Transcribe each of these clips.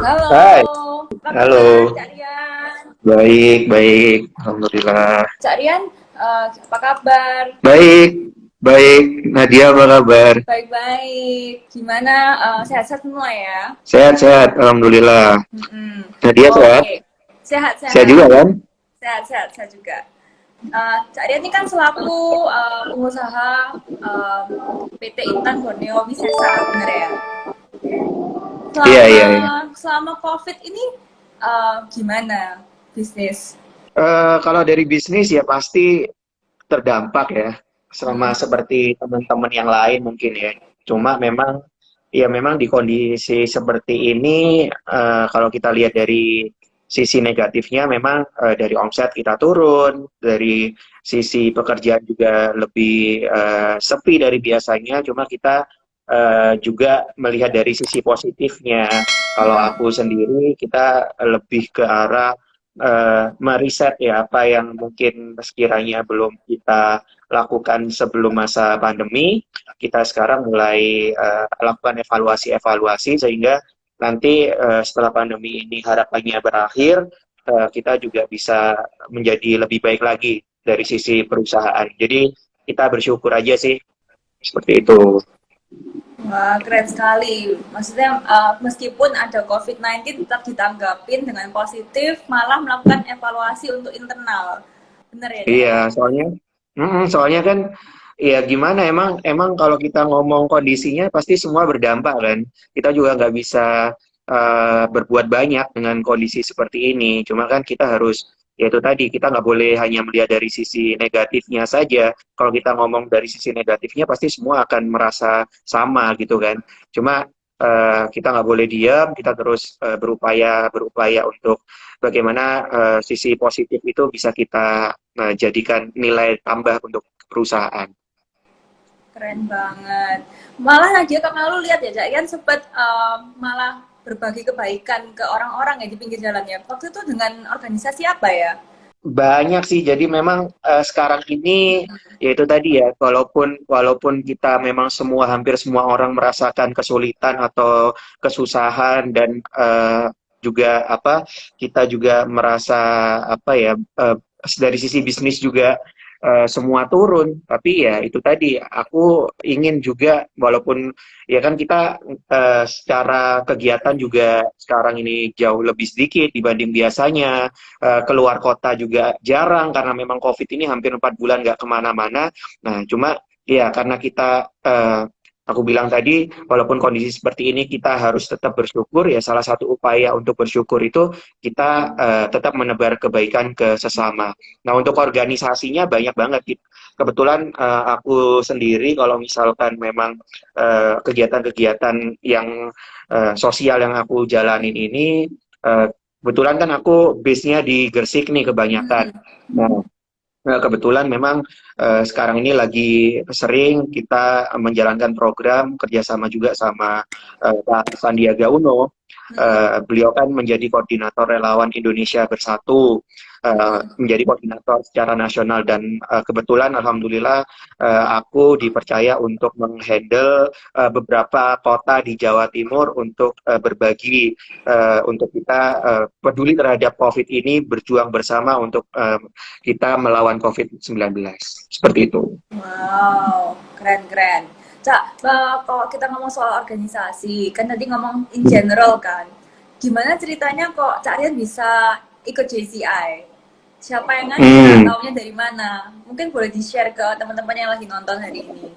Halo, Hai, apa kabar halo. Cak Rian? Baik, baik. Alhamdulillah. Cak Rian, apa kabar? Baik, baik. Nadia apa kabar? Baik-baik. Gimana? Sehat-sehat semua ya? Sehat, sehat. Alhamdulillah. Mm-mm. Nadia sehat? Oke, Sehat juga sehat-sehat. kan? Sehat-sehat, saya juga. Cak Rian ini kan selaku pengusaha PT Intan Borneo Wisesa, bener ya? Iya, Selama iya, iya. selama COVID ini gimana bisnis? Kalau dari bisnis ya pasti terdampak ya. Sama Mm-mm. seperti teman-teman yang lain mungkin ya. Cuma memang ya memang di kondisi seperti ini, kalau kita lihat dari sisi negatifnya memang dari omset kita turun, dari sisi pekerjaan juga lebih sepi dari biasanya. Cuma kita juga melihat dari sisi positifnya. Kalau Mm-mm. aku sendiri, kita lebih ke arah meriset ya apa yang mungkin sekiranya belum kita lakukan sebelum masa pandemi, kita sekarang mulai lakukan evaluasi-evaluasi sehingga nanti setelah pandemi ini harapannya berakhir, kita juga bisa menjadi lebih baik lagi dari sisi perusahaan. Jadi kita bersyukur aja sih seperti itu. Wah, keren sekali. Maksudnya meskipun ada COVID-19 tetap ditanggapin dengan positif, malah melakukan evaluasi untuk internal. Bener ya, Cak Iya, ya? soalnya kan ya gimana emang kalau kita ngomong kondisinya pasti semua berdampak kan. Kita juga nggak bisa berbuat banyak dengan kondisi seperti ini. Cuma kan kita harus ya itu tadi kita nggak boleh hanya melihat dari sisi negatifnya saja. Kalau kita ngomong dari sisi negatifnya pasti semua akan merasa sama gitu kan. Cuma kita nggak boleh diam, kita terus berupaya berupaya untuk bagaimana sisi positif itu bisa kita jadikan nilai tambah untuk perusahaan. Keren banget. Malah Nadia kamu lalu lihat ya, Cak Ian sempat malah berbagi kebaikan ke orang-orang ya di pinggir jalannya. Waktu itu dengan organisasi apa ya? Banyak sih, jadi memang sekarang ini yaitu tadi ya, walaupun walaupun kita memang semua hampir semua orang merasakan kesulitan atau kesusahan dan juga apa kita juga merasa apa ya dari sisi bisnis juga semua turun, tapi ya itu tadi aku ingin juga walaupun ya kan kita secara kegiatan juga sekarang ini jauh lebih sedikit dibanding biasanya, keluar kota juga jarang karena memang COVID ini hampir 4 bulan nggak kemana-mana. Nah, cuma ya karena kita, aku bilang tadi, walaupun kondisi seperti ini kita harus tetap bersyukur, ya salah satu upaya untuk bersyukur itu kita tetap menebar kebaikan ke sesama. Nah, untuk organisasinya banyak banget. Kebetulan aku sendiri kalau misalkan memang kegiatan-kegiatan yang sosial yang aku jalanin ini, kebetulan kan aku base-nya di Gresik nih kebanyakan. Hmm. Nah, kebetulan memang sekarang ini lagi sering kita menjalankan program kerjasama juga sama Pak Sandiaga Uno. Beliau kan menjadi koordinator relawan Indonesia Bersatu, menjadi koordinator secara nasional dan kebetulan alhamdulillah aku dipercaya untuk menghandle beberapa kota di Jawa Timur untuk berbagi untuk kita peduli terhadap COVID ini, berjuang bersama untuk kita melawan COVID-19. Seperti itu. Wow, keren-keren. Cak, kalau kita ngomong soal organisasi, kan tadi ngomong in general kan. Gimana ceritanya kok Cak Rian bisa ikut JCI? Siapa yang ngajak? Hmm, Taunya dari mana? Mungkin boleh di-share ke teman-teman yang lagi nonton hari ini.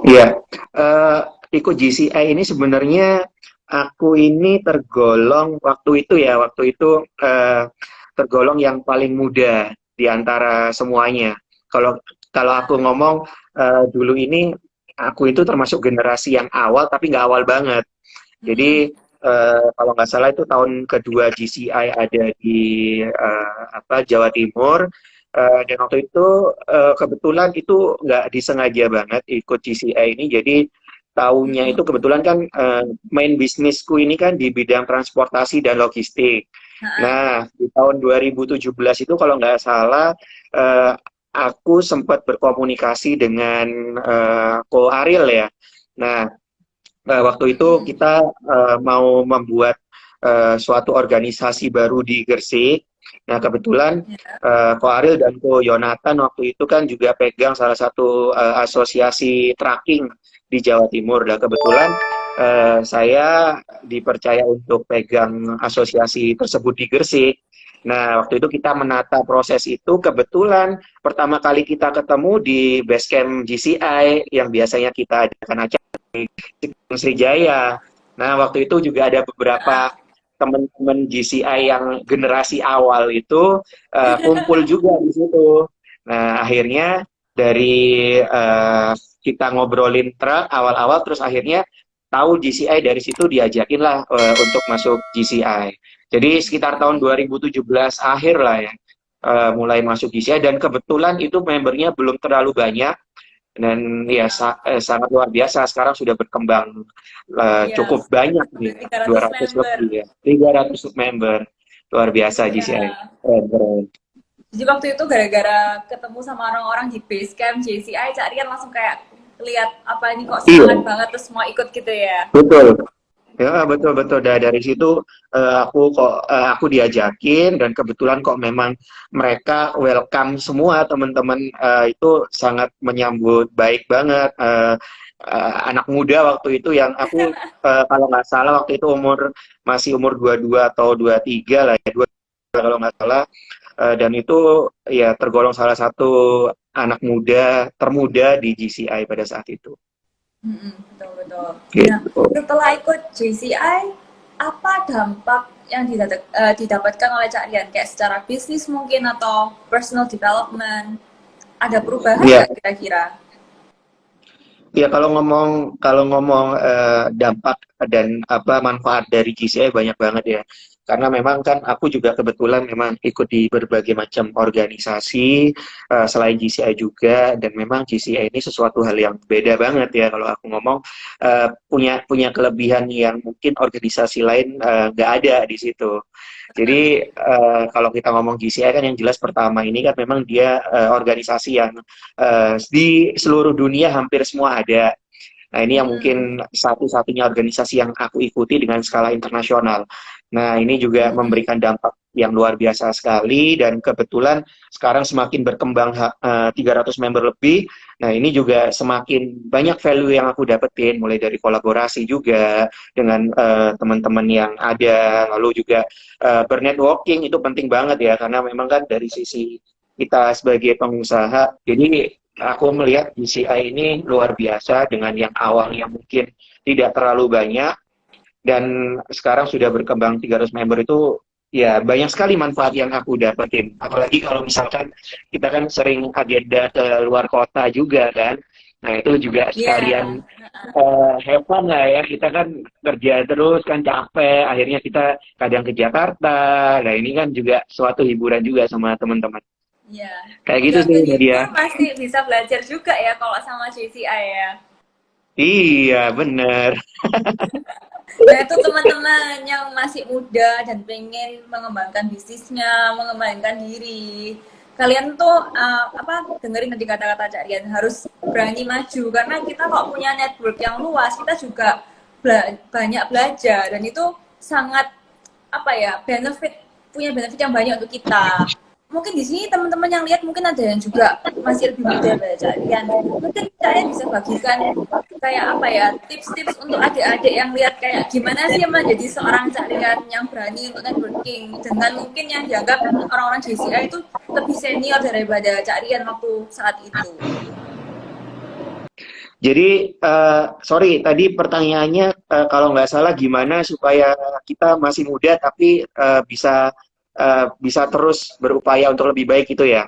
iya. Eh, ikut GCI ini sebenarnya aku ini tergolong waktu itu tergolong yang paling muda di antara semuanya. Kalau kalau aku ngomong dulu ini aku itu termasuk generasi yang awal tapi nggak awal banget. Mm-mm. Jadi kalau nggak salah itu tahun kedua GCI ada di Jawa Timur. Dan waktu itu kebetulan itu nggak disengaja banget ikut GCI ini. Jadi tahunnya itu kebetulan kan main bisnisku ini kan di bidang transportasi dan logistik. Ha-ha. Nah, di tahun 2017 itu kalau nggak salah eh, aku sempat berkomunikasi dengan Ko Ariel ya. Nah, waktu itu Mm-mm. kita mau membuat suatu organisasi baru di Gresik. Nah, kebetulan Ya. Ko Ariel dan Ko Yonatan waktu itu kan juga pegang salah satu asosiasi tracking di Jawa Timur. Dan kebetulan saya dipercaya untuk pegang asosiasi tersebut di Gresik. Nah, waktu itu kita menata proses itu, kebetulan pertama kali kita ketemu di Basecamp GCI yang biasanya kita adakan acara di Sriwijaya. Nah, waktu itu juga ada beberapa teman-teman GCI yang generasi awal itu kumpul juga di situ. Nah, akhirnya dari kita ngobrolin truk awal-awal, terus akhirnya tahu GCI, dari situ diajakin lah untuk masuk GCI. Jadi sekitar tahun 2017 akhir lah ya, mulai masuk GCI, dan kebetulan itu membernya belum terlalu banyak, dan ya sangat luar biasa, sekarang sudah berkembang Iya, cukup banyak nih, udah 300 200 member. lebih ya, 300 member, luar biasa GCI. Iya. Keren, keren. Jadi waktu itu gara-gara ketemu sama orang-orang di Basecamp JCI, Cak Rian langsung kayak lihat apa ini kok Iya, semangat banget terus mau ikut gitu ya. betul. Ya, betul betul. Dari situ aku diajakin, dan kebetulan kok memang mereka welcome semua, teman-teman itu sangat menyambut baik banget. Anak muda waktu itu yang aku kalau nggak salah waktu itu masih umur 22 atau 23 lah ya, 22 kalau nggak salah. Dan itu ya tergolong salah satu anak muda termuda di GCI pada saat itu. Betul betul. Nah, Gitu. setelah ikut JCI, apa dampak yang didapatkan oleh Cak Rian? Kayak secara bisnis mungkin atau personal development? Ada perubahan Iya. nggak kira-kira? Ya, kalau ngomong dampak dan apa manfaat dari GCI banyak banget ya. Karena memang kan aku juga kebetulan memang ikut di berbagai macam organisasi selain GCI juga, dan memang GCI ini sesuatu hal yang beda banget ya, kalau aku ngomong punya punya kelebihan yang mungkin organisasi lain nggak ada di situ. Jadi kalau kita ngomong GCI kan yang jelas pertama ini kan memang dia organisasi yang di seluruh dunia hampir semua ada. Nah, ini yang Mm-mm. mungkin satu-satunya organisasi yang aku ikuti dengan skala internasional. Nah, ini juga Mm-mm. memberikan dampak yang luar biasa sekali, dan kebetulan sekarang semakin berkembang 300 member lebih. Nah, ini juga semakin banyak value yang aku dapetin, mulai dari kolaborasi juga dengan teman-teman yang ada, lalu juga bernetworking itu penting banget ya, karena memang kan dari sisi kita sebagai pengusaha, jadi aku melihat GCI ini luar biasa, dengan yang awalnya mungkin tidak terlalu banyak dan sekarang sudah berkembang 300 member itu, ya banyak sekali manfaat yang aku dapetin. Apalagi kalau misalkan kita kan sering agenda ke luar kota juga kan. Nah, itu juga Iya. sekalian have fun lah ya. Kita kan kerja terus kan capek, akhirnya kita kadang ke Jakarta. Nah, ini kan juga suatu hiburan juga sama teman-teman. Iya. Kayak gitu Nggak sih, Nadia. kehibur pasti bisa belajar juga ya kalau sama JCI ya. Iya, bener. Nah, itu teman-teman yang masih muda dan pengen mengembangkan bisnisnya, mengembangkan diri. Kalian tuh apa dengerin tadi kata-kata Cak Rian, harus berani maju karena kita kok punya network yang luas, kita juga banyak belajar dan itu sangat apa ya, punya benefit yang banyak untuk kita. Mungkin di sini teman-teman yang lihat mungkin ada yang juga masih lebih muda dari Cak Rian. Mungkin saya bisa bagikan kayak apa ya, tips-tips untuk adik-adik yang lihat kayak gimana sih menjadi seorang Cak Rian yang berani untuk networking dengan mungkin yang dianggap orang-orang JCI itu lebih senior daripada Cak Rian waktu saat itu. Jadi, sorry, tadi pertanyaannya kalau nggak salah gimana supaya kita masih muda tapi bisa terus berupaya untuk lebih baik itu ya?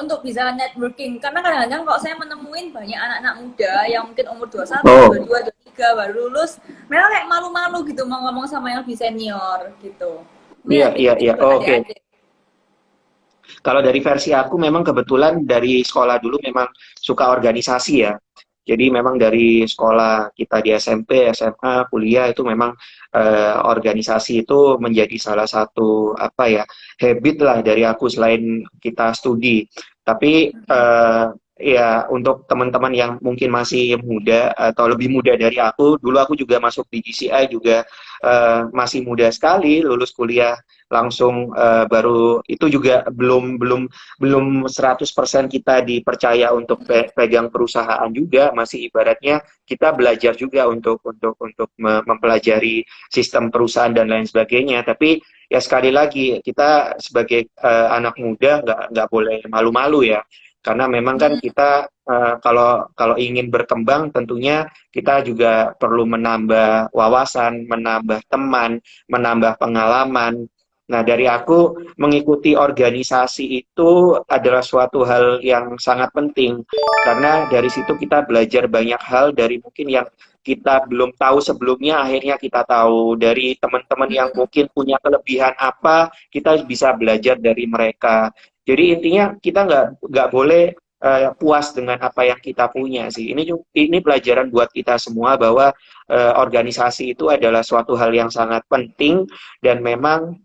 Untuk bisa networking karena kadang-kadang kalau saya menemuin banyak anak-anak muda yang mungkin umur 21, Oh, 22, 23 baru lulus, mereka kayak malu-malu gitu mau ngomong sama yang lebih senior gitu. iya, Ini iya, tips iya. buat Oke. adik-adik. Kalau dari versi aku memang kebetulan dari sekolah dulu memang suka organisasi ya. Jadi memang dari sekolah kita di SMP, SMA, kuliah itu memang organisasi itu menjadi salah satu apa ya, habit lah dari aku selain kita studi. Tapi ya untuk teman-teman yang mungkin masih muda atau lebih muda dari aku, dulu aku juga masuk di GCI juga masih muda sekali, lulus kuliah langsung baru itu juga belum 100% kita dipercaya untuk pegang perusahaan juga, masih ibaratnya kita belajar juga untuk mempelajari sistem perusahaan dan lain sebagainya. Tapi ya sekali lagi kita sebagai anak muda nggak boleh malu-malu ya, karena memang kan Hmm. kita kalau kalau ingin berkembang tentunya kita juga perlu menambah wawasan, menambah teman, menambah pengalaman. Nah, dari aku mengikuti organisasi itu adalah suatu hal yang sangat penting karena dari situ kita belajar banyak hal dari mungkin yang kita belum tahu sebelumnya, akhirnya kita tahu dari teman-teman yang mungkin punya kelebihan apa, kita bisa belajar dari mereka. Jadi intinya kita nggak boleh puas dengan apa yang kita punya sih. Ini pelajaran buat kita semua bahwa organisasi itu adalah suatu hal yang sangat penting dan memang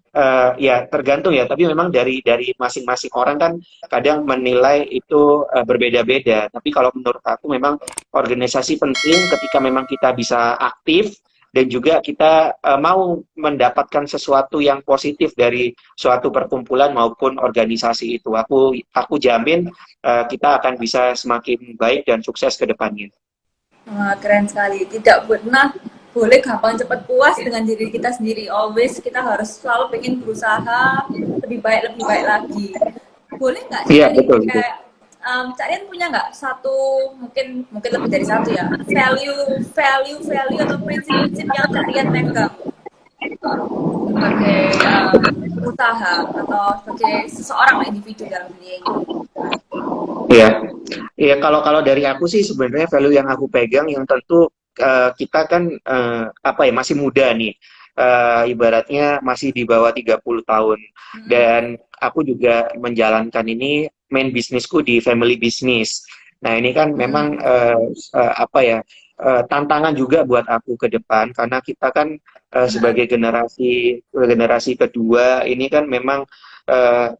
ya tergantung ya. Tapi memang dari masing-masing orang kan kadang menilai itu berbeda-beda. Tapi kalau menurut aku memang organisasi penting ketika memang kita bisa aktif dan juga kita mau mendapatkan sesuatu yang positif dari suatu perkumpulan maupun organisasi itu. Aku jamin kita akan bisa semakin baik dan sukses ke depannya. Wah, keren sekali. Tidak pernah boleh gampang cepat puas dengan diri kita sendiri. Always kita harus selalu pengen berusaha lebih baik lagi. Boleh nggak Iya, share nih betul, betul. kayak Kak Rian punya nggak satu, mungkin mungkin lebih dari satu ya, value atau prinsip-prinsip yang Kak Rian pegang sebagai usaha atau sebagai seseorang individu dalam dunia ini? Iya, iya kalau kalau dari aku sih sebenarnya value yang aku pegang yang tentu kita kan apa ya masih muda nih. Ibaratnya masih di bawah 30 tahun Hmm. dan aku juga menjalankan ini main bisnisku di family business. Nah, ini kan memang Hmm. apa ya tantangan juga buat aku ke depan karena kita kan sebagai generasi generasi kedua ini kan memang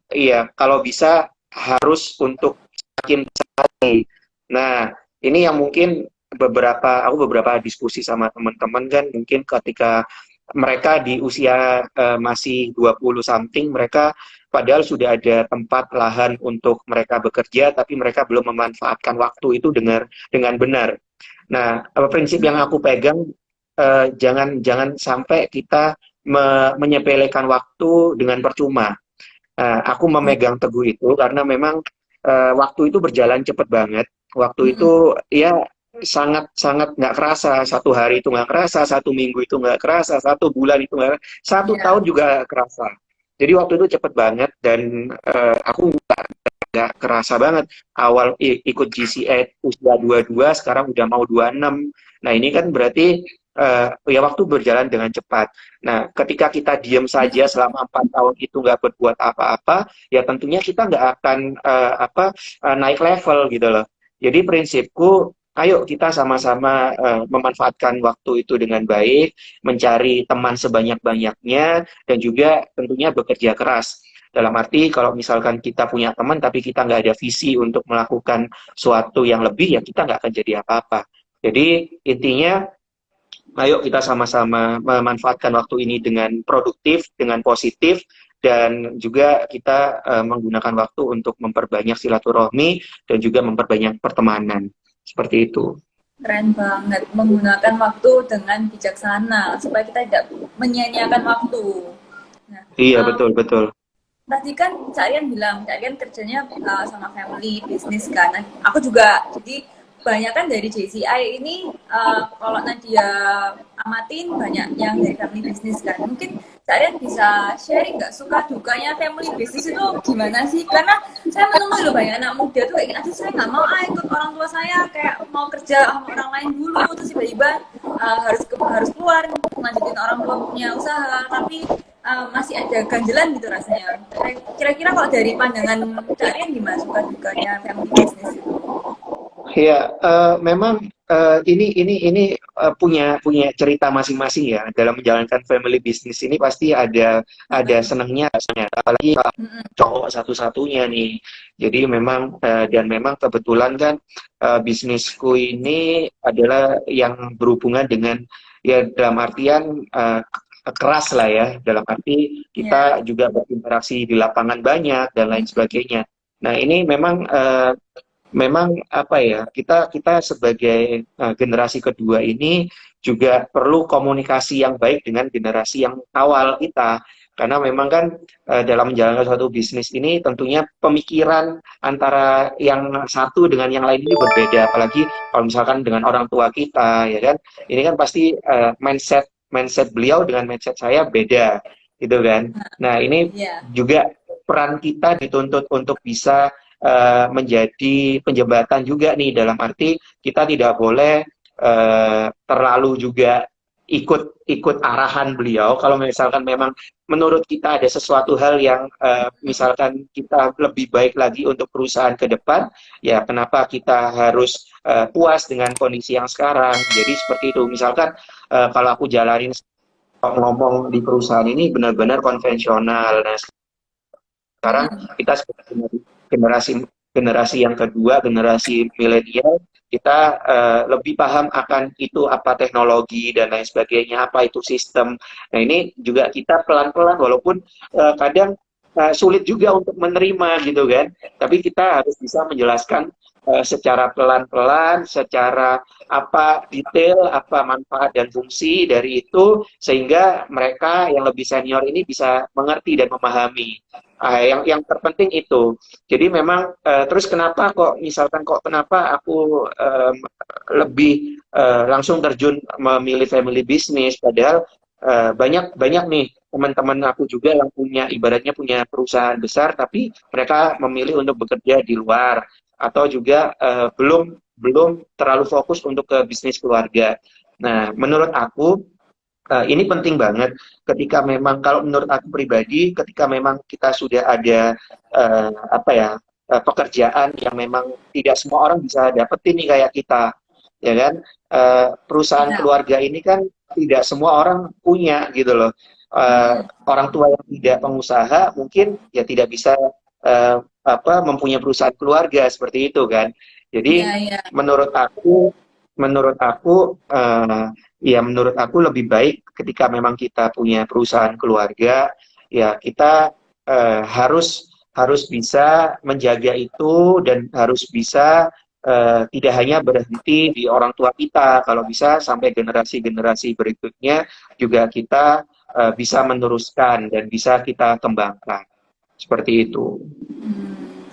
iya kalau bisa harus untuk makin baik. Nah, ini yang mungkin aku beberapa diskusi sama teman-teman kan mungkin ketika mereka di usia masih 20 something mereka padahal sudah ada tempat lahan untuk mereka bekerja tapi mereka belum memanfaatkan waktu itu dengan benar. Nah, prinsip yang aku pegang jangan jangan sampai kita menyepelekan waktu dengan percuma. Aku memegang teguh itu karena memang waktu itu berjalan cepet banget. Waktu Hmm. itu ya sangat sangat nggak kerasa. Satu hari itu nggak kerasa, satu minggu itu nggak kerasa, satu bulan itu nggak, satu tahun Iya. juga kerasa. Jadi waktu itu cepet banget dan aku nggak kerasa banget. Awal ikut GCA usia 22, sekarang udah mau 26. Nah ini kan berarti ya waktu berjalan dengan cepat. Nah, ketika kita diam saja Hmm. selama 4 tahun itu nggak berbuat apa-apa, ya tentunya kita nggak akan naik level gitu loh. Jadi prinsipku, ayo kita sama-sama memanfaatkan waktu itu dengan baik, mencari teman sebanyak-banyaknya, dan juga tentunya bekerja keras. Dalam arti kalau misalkan kita punya teman tapi kita nggak ada visi untuk melakukan suatu yang lebih, ya kita nggak akan jadi apa-apa. Jadi intinya ayo kita sama-sama memanfaatkan waktu ini dengan produktif, dengan positif, dan juga kita menggunakan waktu untuk memperbanyak silaturahmi dan juga memperbanyak pertemanan. Seperti itu. Keren banget, menggunakan waktu dengan bijaksana supaya kita tidak menyia-nyiakan waktu. Nah, Iya, um, betul, betul. tadi kan Cak Rian bilang, Cak Rian kerjanya sama family, bisnis kan. Nah, aku juga, jadi banyak kan dari JCI ini, kalau Nadia amatin banyak yang dari family bisnis kan. Mungkin Cak Rian bisa sharing nggak suka dukanya family bisnis itu gimana sih? Karena saya menemui loh banyak anak muda tuh kayak gini, aduh saya nggak mau ikut orang tua saya, kayak mau kerja sama orang lain dulu, terus tiba-tiba harus keluar melanjutin orang tua punya usaha, tapi masih ada ganjelan gitu rasanya. Kira-kira kalau dari pandangan Kak Rian gimana suka dukanya family business itu? Ya, memang ini punya cerita masing-masing ya dalam menjalankan family business ini pasti ada senangnya, apalagi cowok satu-satunya nih. Jadi memang dan memang kebetulan kan bisnisku ini adalah yang berhubungan dengan ya dalam artian keras lah ya, dalam arti Ya. kita juga berinteraksi di lapangan banyak dan lain sebagainya. Nah ini memang apa ya, kita sebagai generasi kedua ini juga perlu komunikasi yang baik dengan generasi yang awal kita, karena memang kan dalam menjalankan suatu bisnis ini tentunya pemikiran antara yang satu dengan yang lain ini berbeda, apalagi kalau misalkan dengan orang tua kita ya kan, ini kan pasti mindset mindset beliau dengan mindset saya beda gitu kan. Nah ini Ya. juga peran kita dituntut untuk bisa menjadi penjembatan juga nih, dalam arti kita tidak boleh terlalu juga ikut arahan beliau. Kalau misalkan memang menurut kita ada sesuatu hal yang misalkan kita lebih baik lagi untuk perusahaan ke depan, ya kenapa kita harus puas dengan kondisi yang sekarang. Jadi seperti itu. Misalkan kalau aku jalanin ngomong di perusahaan ini benar-benar konvensional. Nah, sekarang kita sebagai generasi generasi yang kedua, generasi milenial, kita lebih paham akan itu apa teknologi dan lain sebagainya, apa itu sistem. Nah ini juga kita pelan-pelan, walaupun kadang sulit juga untuk menerima gitu kan, tapi kita harus bisa menjelaskan secara pelan-pelan, secara apa detail, apa manfaat dan fungsi dari itu, sehingga mereka yang lebih senior ini bisa mengerti dan memahami. Yang terpenting itu. Jadi memang terus kenapa kok misalkan kok kenapa aku lebih langsung terjun memilih family business, padahal banyak banyak nih teman-teman aku juga yang punya ibaratnya punya perusahaan besar tapi mereka memilih untuk bekerja di luar, atau juga belum belum terlalu fokus untuk ke bisnis keluarga. Nah, menurut aku ini penting banget ketika memang, kalau menurut aku pribadi, ketika memang kita sudah ada apa ya, pekerjaan yang memang tidak semua orang bisa dapetin nih kayak kita, ya kan. Perusahaan Ya. keluarga ini kan tidak semua orang punya gitu loh. Orang tua yang tidak pengusaha mungkin ya tidak bisa apa mempunyai perusahaan keluarga seperti itu kan. Jadi Ya. Ya. menurut aku ya menurut aku lebih baik ketika memang kita punya perusahaan keluarga, ya kita harus bisa menjaga itu dan harus bisa tidak hanya berhenti di orang tua kita, kalau bisa sampai generasi-generasi berikutnya juga kita bisa meneruskan dan bisa kita kembangkan. Seperti itu.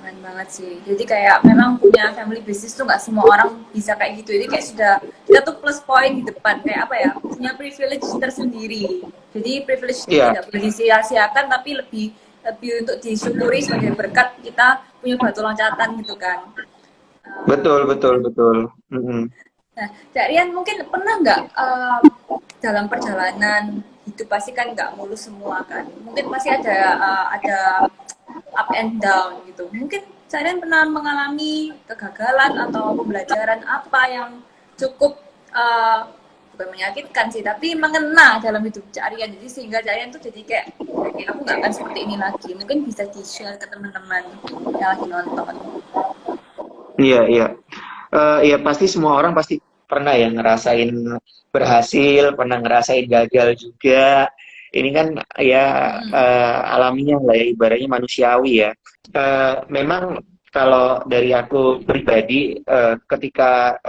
Keren banget sih. Jadi kayak memang punya family business tuh nggak semua orang bisa kayak gitu. Jadi kayak sudah kita tuh plus point di depan kayak apa ya? Punya privilege tersendiri. Jadi privilege itu Iya, tidak boleh disia-siakan tapi lebih lebih untuk disyukuri sebagai berkat kita punya batu loncatan gitu kan. betul, betul, betul. Mm-mm. Nah, Kak Rian mungkin pernah nggak dalam perjalanan hidup pasti kan nggak mulus semua kan. Mungkin pasti ada up and down gitu. Mungkin Kak Rian pernah mengalami kegagalan atau pembelajaran apa yang cukup bukan menyakitkan sih, tapi mengena dalam hidup Kak Rian. Jadi sehingga Kak Rian tuh jadi kayak, oke, aku nggak akan seperti ini lagi. Mungkin bisa di-share ke teman-teman yang lagi nonton. Iya, iya. Ya pasti semua orang pasti pernah ya ngerasain berhasil, pernah ngerasain gagal juga. Ini kan ya alamiah lah ya, ibaratnya manusiawi ya. Memang kalau dari aku pribadi, ketika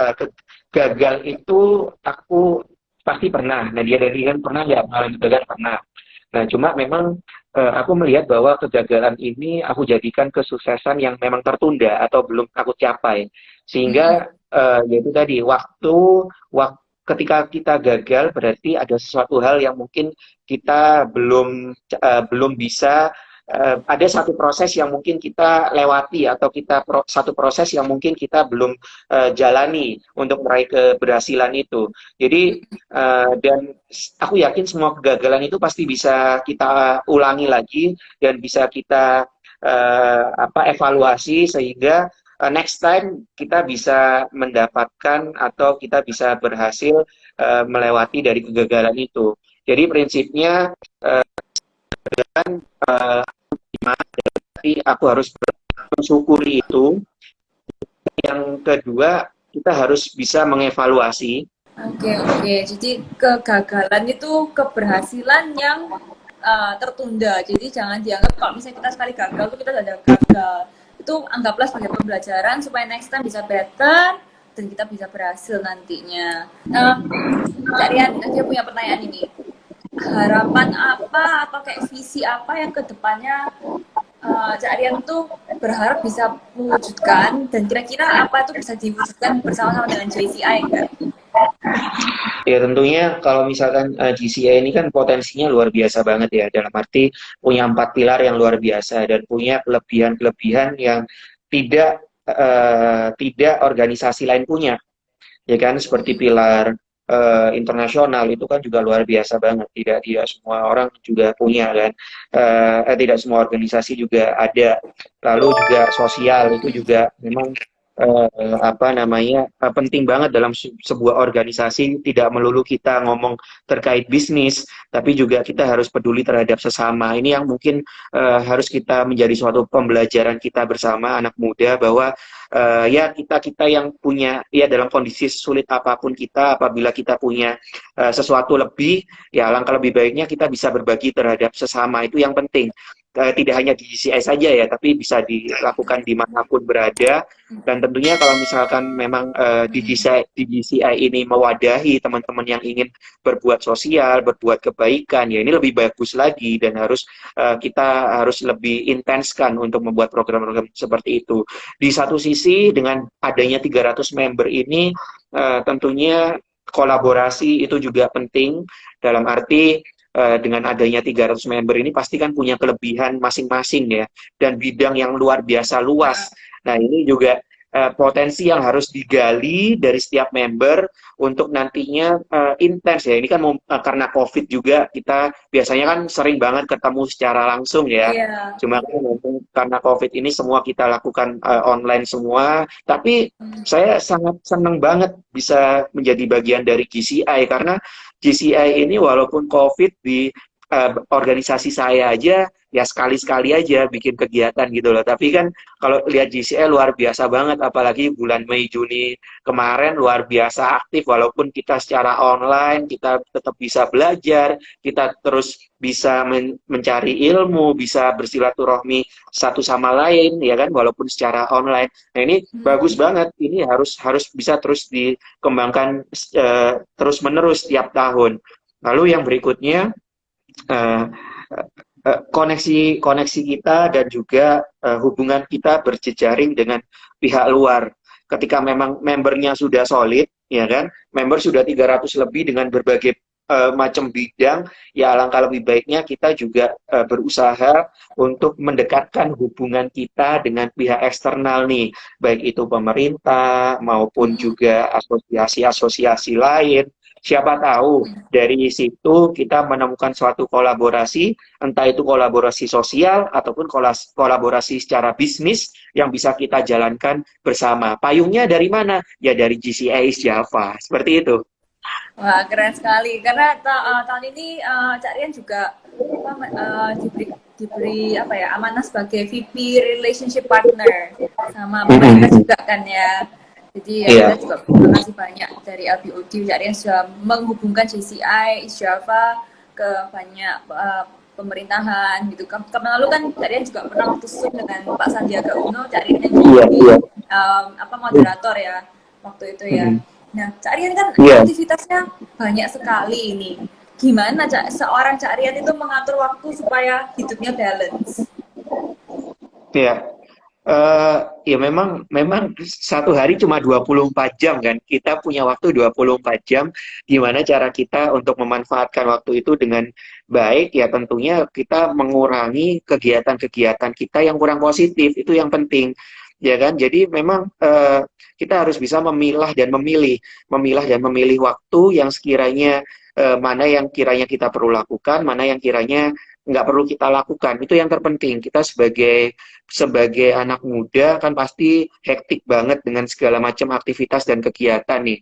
gagal itu aku pasti pernah. Nah dia dari kan pernah nggak mengalami gagal, pernah. Nah cuma memang aku melihat bahwa kegagalan ini aku jadikan kesuksesan yang memang tertunda atau belum aku capai, sehingga yaitu tadi waktu ketika kita gagal berarti ada sesuatu hal yang mungkin kita belum bisa, ada satu proses yang mungkin kita lewati, atau satu proses yang mungkin kita belum jalani untuk meraih keberhasilan itu. Jadi dan aku yakin semua kegagalan itu pasti bisa kita ulangi lagi dan bisa kita evaluasi, sehingga next time kita bisa mendapatkan atau kita bisa berhasil melewati dari kegagalan itu. Jadi prinsipnya uh, berarti aku harus mensyukuri itu. Yang kedua, kita harus bisa mengevaluasi. Oke, oke. Jadi kegagalan itu keberhasilan yang tertunda. Jadi jangan dianggap kalau misalnya kita sekali gagal itu kita sudah gagal. Itu anggaplah sebagai pembelajaran supaya next time bisa better dan kita bisa berhasil nantinya. Kak Rian, saya punya pertanyaan ini. Harapan apa atau kayak visi apa yang kedepannya Cak Rian tuh berharap bisa mewujudkan dan kira-kira apa itu bisa diwujudkan bersama-sama dengan JCI kan? Ya tentunya kalau misalkan GCI ini kan potensinya luar biasa banget ya, dalam arti punya 4 pilar yang luar biasa dan punya kelebihan-kelebihan yang tidak organisasi lain punya, ya kan, seperti pilar internasional itu kan juga luar biasa banget, tidak tidak semua orang juga punya kan, tidak semua organisasi juga ada. Lalu juga sosial itu juga memang apa namanya penting banget dalam sebuah organisasi. Tidak melulu kita ngomong terkait bisnis, tapi juga kita harus peduli terhadap sesama. Ini yang mungkin harus kita menjadi suatu pembelajaran kita bersama anak muda, bahwa ya kita yang punya, ya dalam kondisi sulit apapun kita, apabila kita punya sesuatu lebih, ya alangkah lebih baiknya kita bisa berbagi terhadap sesama. Itu yang penting. Tidak hanya di GCI saja ya, tapi bisa dilakukan dimanapun berada. Dan tentunya kalau misalkan memang di GCI ini mewadahi teman-teman yang ingin berbuat sosial, berbuat kebaikan, ya ini lebih bagus lagi, dan kita harus lebih intenskan untuk membuat program-program seperti itu. Di satu sisi dengan adanya 300 member ini tentunya kolaborasi itu juga penting, dalam arti dengan adanya 300 member ini pasti kan punya kelebihan masing-masing ya, dan bidang yang luar biasa luas. Nah ini juga potensi yang harus digali dari setiap member untuk nantinya intens ya. Ini kan karena COVID juga, kita biasanya kan sering banget ketemu secara langsung ya. Iya. Cuma kan karena COVID ini semua kita lakukan online semua. Tapi saya sangat senang banget bisa menjadi bagian dari GCI, karena GCI ini walaupun COVID di organisasi saya aja ya sekali-sekali aja bikin kegiatan gitu loh. Tapi kan kalau lihat GCI luar biasa banget, apalagi bulan Mei Juni kemarin luar biasa aktif. Walaupun kita secara online, kita tetap bisa belajar, kita terus bisa mencari ilmu, bisa bersilaturahmi satu sama lain ya kan, walaupun secara online. Nah ini bagus banget. Ini harus bisa terus dikembangkan terus menerus tiap tahun. Lalu yang berikutnya koneksi kita dan juga hubungan kita berjejaring dengan pihak luar. Ketika memang membernya sudah solid, ya kan, member sudah 300 lebih dengan berbagai macam bidang, ya alangkah lebih baiknya kita juga berusaha untuk mendekatkan hubungan kita dengan pihak eksternal nih, baik itu pemerintah maupun juga asosiasi-asosiasi lain. Siapa tahu dari situ kita menemukan suatu kolaborasi, entah itu kolaborasi sosial ataupun kolaborasi secara bisnis yang bisa kita jalankan bersama. Payungnya dari mana? Ya dari GCI Java, seperti itu. Wah, keren sekali. Karena tahun ini Cak Rian juga diberi apa ya, amanah sebagai VP Relationship Partner sama Mbak juga kan ya. Jadi ya, kita juga terima kasih banyak dari LBOD yang sudah menghubungkan JCI East Java ke banyak pemerintahan gitu. Kemarin lalu kan Cak Rian juga pernah waktu Zoom dengan Pak Sandiaga Uno, Cak Rian yang jadi moderator ya waktu itu ya. Nah, Cak Rian kan aktivitasnya banyak sekali ini. Gimana seorang Cak Rian itu mengatur waktu supaya hidupnya balance? Ya memang satu hari cuma 24 jam kan. Kita punya waktu 24 jam. Gimana cara kita untuk memanfaatkan waktu itu dengan baik? Ya tentunya kita mengurangi kegiatan-kegiatan kita yang kurang positif. Itu yang penting. Ya kan? Jadi memang kita harus bisa memilah dan memilih waktu yang sekiranya mana yang kiranya kita perlu lakukan, mana yang kiranya nggak perlu kita lakukan. Itu yang terpenting. Kita sebagai anak muda kan pasti hektik banget dengan segala macam aktivitas dan kegiatan nih.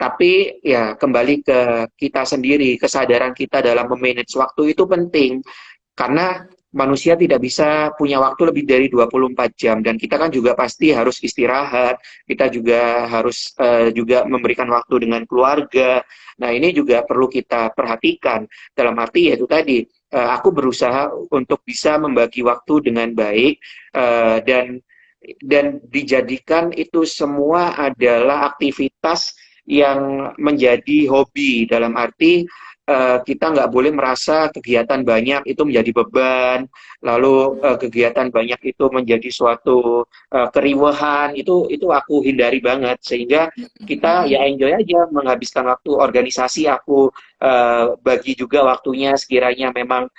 Tapi ya kembali ke kita sendiri, kesadaran kita dalam memanage waktu itu penting. Karena manusia tidak bisa punya waktu lebih dari 24 jam dan kita kan juga pasti harus istirahat, kita juga harus juga memberikan waktu dengan keluarga. Nah, ini juga perlu kita perhatikan dalam arti yaitu tadi aku berusaha untuk bisa membagi waktu dengan baik dan dijadikan itu semua adalah aktivitas yang menjadi hobi dalam arti kita nggak boleh merasa kegiatan banyak itu menjadi beban, lalu kegiatan banyak itu menjadi suatu keriuhan, itu aku hindari banget sehingga kita ya enjoy aja menghabiskan waktu organisasi aku bagi juga waktunya sekiranya memang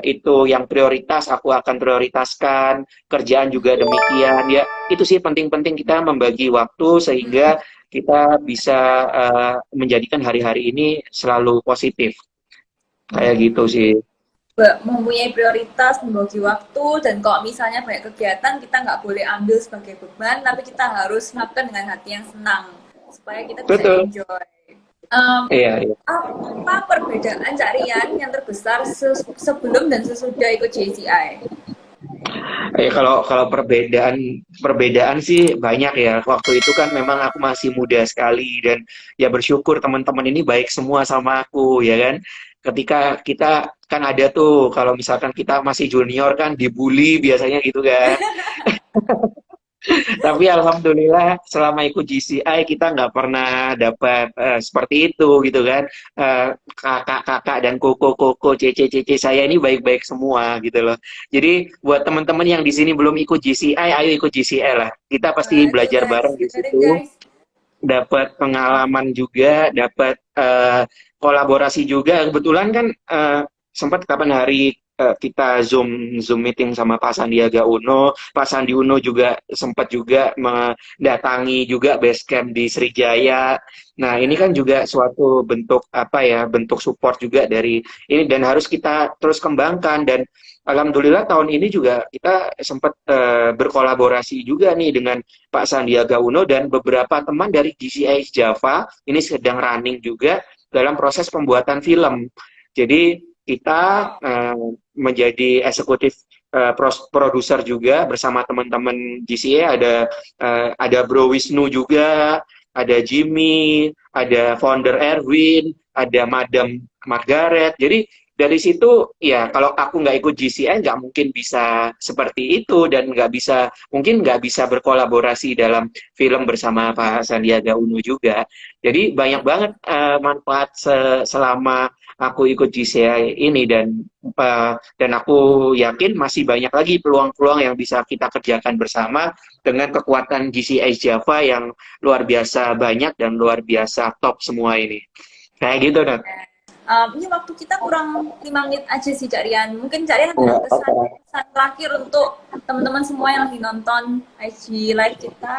itu yang prioritas aku akan prioritaskan, kerjaan juga demikian ya, itu sih penting-penting kita membagi waktu sehingga kita bisa menjadikan hari-hari ini selalu positif. Kayak gitu sih. Mempunyai prioritas, membagi waktu, dan kalau misalnya banyak kegiatan, kita nggak boleh ambil sebagai beban, tapi kita harus melakukan dengan hati yang senang, supaya kita bisa Betul. enjoy. Iya, iya. Apa perbedaan Cak Rian yang terbesar sebelum dan sesudah ikut JCI? Kalau kalau perbedaan sih banyak ya. Waktu itu kan memang aku masih muda sekali dan ya bersyukur teman-teman ini baik semua sama aku ya kan. Ketika kita kan ada tuh kalau misalkan kita masih junior kan dibully biasanya gitu kan. Tapi alhamdulillah selama ikut GCI kita nggak pernah dapat seperti itu gitu kan. Kakak-kakak dan koko-koko, cece-cece saya ini baik-baik semua gitu loh. Jadi buat teman-teman yang di sini belum ikut GCI, ayo ikut GCI lah. Kita pasti Ayo belajar guys, bareng di dengerin situ, guys. dapat pengalaman juga, dapat kolaborasi juga. Kebetulan kan sempat kapan hari kita Zoom Zoom meeting sama Pak Sandiaga Uno. Pak Sandi Uno juga sempat juga mendatangi juga base camp di Sriwijaya. Nah, ini kan juga suatu bentuk apa ya, bentuk support juga dari ini dan harus kita terus kembangkan dan alhamdulillah tahun ini juga kita sempat berkolaborasi juga nih dengan Pak Sandiaga Uno dan beberapa teman dari DCI Java ini sedang running juga dalam proses pembuatan film. Jadi kita menjadi eksekutif produser juga bersama teman-teman GCA ada Bro Wisnu juga, ada Jimmy, ada founder Erwin, ada Madam Margaret. Jadi dari situ ya kalau aku nggak ikut GCI nggak mungkin bisa seperti itu dan mungkin nggak bisa berkolaborasi dalam film bersama Pak Sandiaga Uno juga. Jadi banyak banget manfaat selama aku ikut GCI ini dan aku yakin masih banyak lagi peluang-peluang yang bisa kita kerjakan bersama dengan kekuatan GCI Java yang luar biasa banyak dan luar biasa top semua ini. Kayak gitu, Nat. Ini waktu kita kurang 5 menit aja sih Cak Rian. Mungkin Cak Rian ada Nggak pesan, apa-apa. pesan terakhir untuk teman-teman semua yang lagi nonton IG live kita.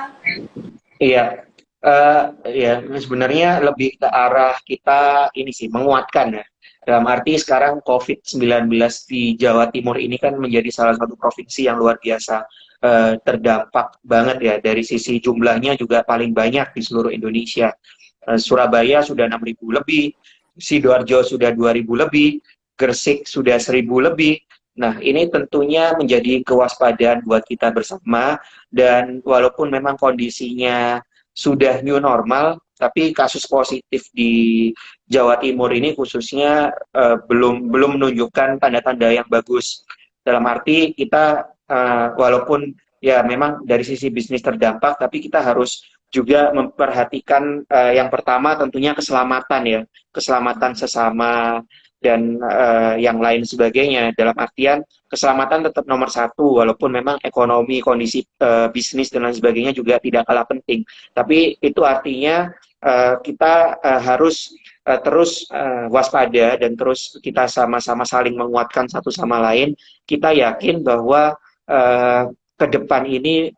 Iya, ya sebenarnya lebih ke arah kita ini sih menguatkan ya. Dalam arti sekarang COVID-19 di Jawa Timur ini kan menjadi salah satu provinsi yang luar biasa terdampak banget ya dari sisi jumlahnya juga paling banyak di seluruh Indonesia. Surabaya sudah 6.000 lebih, Sidoarjo sudah 2.000 lebih, Gresik sudah 1.000 lebih. Nah, ini tentunya menjadi kewaspadaan buat kita bersama dan walaupun memang kondisinya sudah new normal, tapi kasus positif di Jawa Timur ini khususnya belum menunjukkan tanda-tanda yang bagus. Dalam arti kita walaupun ya memang dari sisi bisnis terdampak, tapi kita harus juga memperhatikan yang pertama tentunya keselamatan ya, keselamatan sesama dan yang lain sebagainya. Dalam artian keselamatan tetap nomor satu, walaupun memang ekonomi, kondisi bisnis dan lain sebagainya juga tidak kalah penting. Tapi itu artinya kita harus terus waspada dan terus kita sama-sama saling menguatkan satu sama lain. Kita yakin bahwa ke depan ini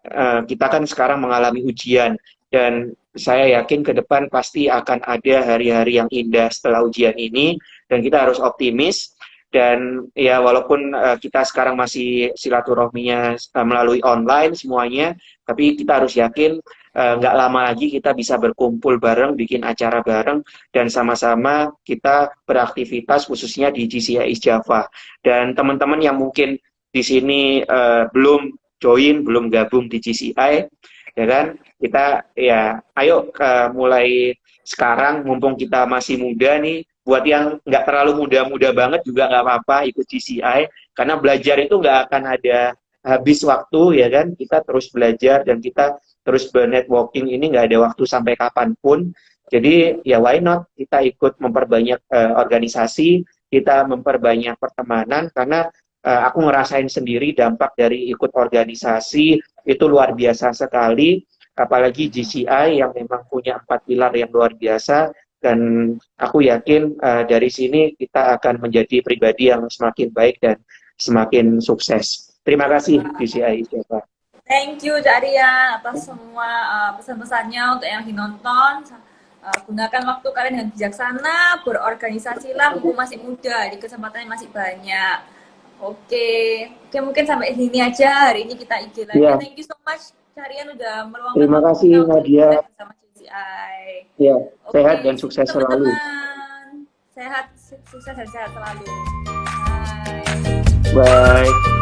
kita kan sekarang mengalami ujian dan saya yakin ke depan pasti akan ada hari-hari yang indah setelah ujian ini dan kita harus optimis dan ya walaupun kita sekarang masih silaturahminya melalui online semuanya, tapi kita harus yakin nggak lama lagi kita bisa berkumpul bareng, bikin acara bareng, dan sama-sama kita beraktivitas khususnya di GCI East Java. Dan teman-teman yang mungkin di sini belum join, belum gabung di GCI, ya kan? Kita ya, ayo mulai sekarang, mumpung kita masih muda nih. Buat yang nggak terlalu muda-muda banget juga nggak apa-apa ikut GCI, karena belajar itu nggak akan ada habis waktu, ya kan? Kita terus belajar dan kita terus bernetworking, ini nggak ada waktu sampai kapanpun. Jadi ya why not kita ikut memperbanyak organisasi, kita memperbanyak pertemanan, karena aku ngerasain sendiri dampak dari ikut organisasi itu luar biasa sekali, apalagi GCI yang memang punya 4 pilar yang luar biasa. Dan aku yakin dari sini kita akan menjadi pribadi yang semakin baik dan semakin sukses. Terima kasih GCI Java. Thank you Cak Rian atas semua pesan-pesannya untuk yang nonton. Gunakan waktu kalian dengan bijaksana, berorganisasilah mumpung masih muda, jadi kesempatannya masih banyak. Oke, mungkin sampai sini aja hari ini kita IG lagi. Yeah. Thank you so much Cak Rian udah meluangkan Terima kasih Nadia. Bersama GCI. Ya, Oke, sehat dan sukses selalu. Sehat, sukses dan sehat selalu. Bye. Bye.